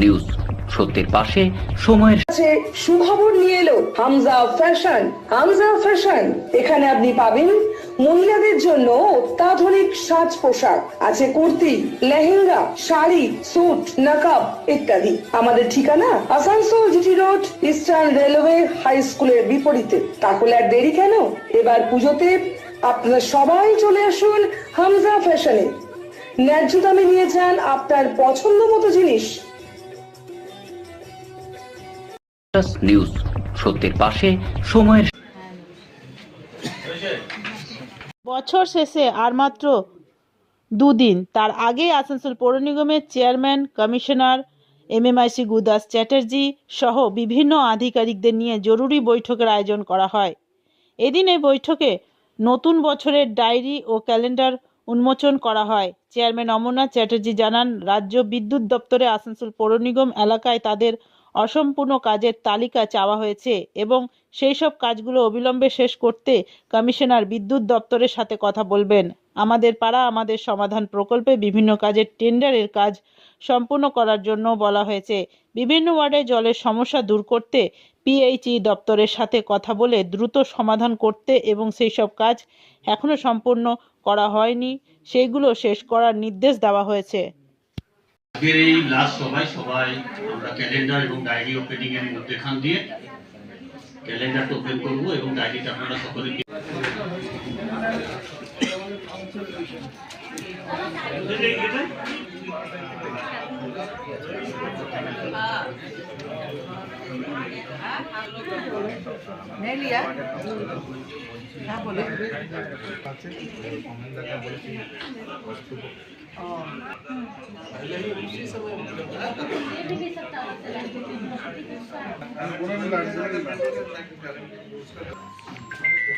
News সত্যের পাশে সময়ের কাছে সুখবর নিয়ে এলো হামজা ফ্যাশন। হামজা ফ্যাশন, এখানে আপনি পাবেন মহিলাদের জন্য অত্যাধুনিক সাজ পোশাক, আছে কুর্তি, লেহেঙ্গা, শাড়ি, স্যুট, নকাব ইত্যাদি। আমাদের ঠিকানা Asansol GT road, eastern railway high স্কুলের বিপরীতে। তাহলে আর দেরি কেন, এবার পুজোতে আপনারা সবাই চলে আসুন হামজা ফ্যাশনে। ন্যায্য দামে নিয়ে যান আপনার পছন্দ মতো জিনিস। নিউজ সত্যের পাশে সময়ের বছর শেষে আর মাত্র দুদিন, তার আগেই আসানসোল পৌর নিগমের চেয়ারম্যান, কমিশনার MMIC গুদাস চ্যাটার্জি সহ বিভিন্ন আধিকারিকদের নিয়ে জরুরি বৈঠকের আয়োজন করা হয়। এদিন এই বৈঠকে নতুন বছরের ডায়েরি ও ক্যালেন্ডার উন্মোচন করা হয়। চেয়ারম্যান অমরনাথ চ্যাটার্জি জানান, রাজ্য বিদ্যুৎ দপ্তরে আসানসোল পৌর নিগম এলাকায় তাদের অসম্পূর্ণ কাজের তালিকা চাওয়া হয়েছে এবং সেই সব কাজগুলো অবিলম্বে শেষ করতে কমিশনার বিদ্যুৎ দপ্তরের সাথে কথা বলবেন। আমাদের পাড়া আমাদের সমাধান প্রকল্পে বিভিন্ন কাজের টেন্ডারের কাজ সম্পূর্ণ করার জন্য বলা হয়েছে। বিভিন্ন ওয়ার্ডে জলের সমস্যা দূর করতে PHE দপ্তরের সাথে কথা বলে দ্রুত সমাধান করতে এবং সেই সব কাজ এখনো সম্পূর্ণ করা হয়নি সেইগুলো শেষ করার নির্দেশ দেওয়া হয়েছে। আজকের এই লাস্ট সবাই আমরা ক্যালেন্ডার এবং ডায়েরি ওপেনিং এর মধ্যেখান দিয়ে ক্যালেন্ডারটা ওপেন করব এবং ডায়েরিটা আপনারা সকলে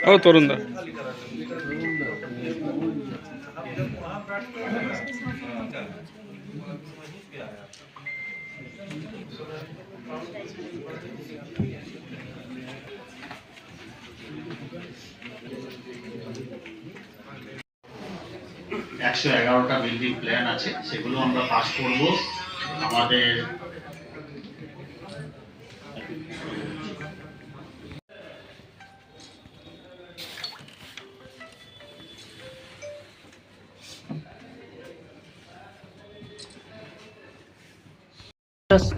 ও তরুণ দা একশো 11টা বিল্ডিং প্ল্যান আছে, সেগুলো আমরা পাস করব। আমাদের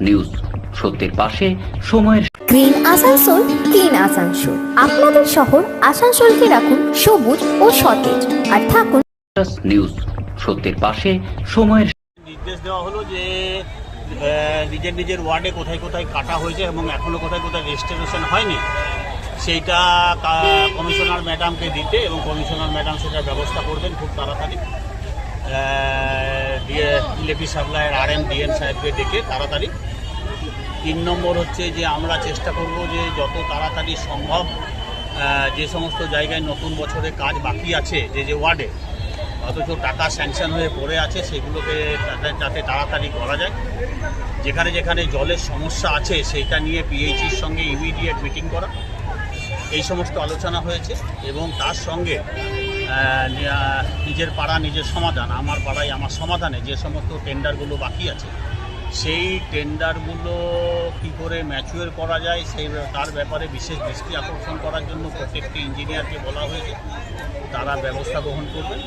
নিউজ সত্যের পাশে সময়ের গ্রিন আসানসোল, ক্লিন আসানসোল। আপনাদের শহর আসানসোলকে রাখুন সবুজ ও সতেজ, আর থাকুন নিউজ সত্যের পাশে সময়ের নির্দেশ দেওয়া হলো যে নিজের ওয়ার্ডে কোথায় কোথায় কাটা হয়েছে এবং এখনো কোথায় কোথায় রেজিস্ট্রেশন হয়নি সেইটা কমিশনার ম্যাডামকে দিতে, এবং কমিশনার ম্যাডাম সেটার ব্যবস্থা করবেন খুব তাড়াতাড়ি। ইলেকট্রিক সাপ্লাইয়ের RM DN সাহেবকে ডেকে তাড়াতাড়ি। 3 নম্বর হচ্ছে যে আমরা চেষ্টা করব যে যত তাড়াতাড়ি সম্ভব যে সমস্ত জায়গায় নতুন বছরে কাজ বাকি আছে, যে ওয়ার্ডে অথচ টাকা স্যাংশন হয়ে পড়ে আছে, সেগুলোকে যাতে তাড়াতাড়ি করা যায়। যেখানে যেখানে জলের সমস্যা আছে সেইটা নিয়ে PHEর সঙ্গে ইমিডিয়েট মিটিং করা, এই সমস্ত আলোচনা হয়েছে। এবং তার সঙ্গে নিজের পাড়া নিজের সমাধান, আমার পাড়ায় আমার সমাধানে যে সমস্ত টেন্ডারগুলো বাকি আছে সেই টেন্ডারগুলো কী করে ম্যাচুয়ার করা যায় তার ব্যাপারে বিশেষ দৃষ্টি আকর্ষণ করার জন্য প্রত্যেকটি ইঞ্জিনিয়ারকে বলা হয়েছে। তারা ব্যবস্থা গ্রহণ করবেন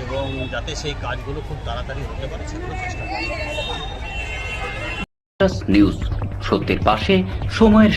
এবং যাতে সেই কাজগুলো খুব তাড়াতাড়ি হতে পারে সেগুলো চেষ্টা করবেন। নিউজ সত্যের পাশে সময়ের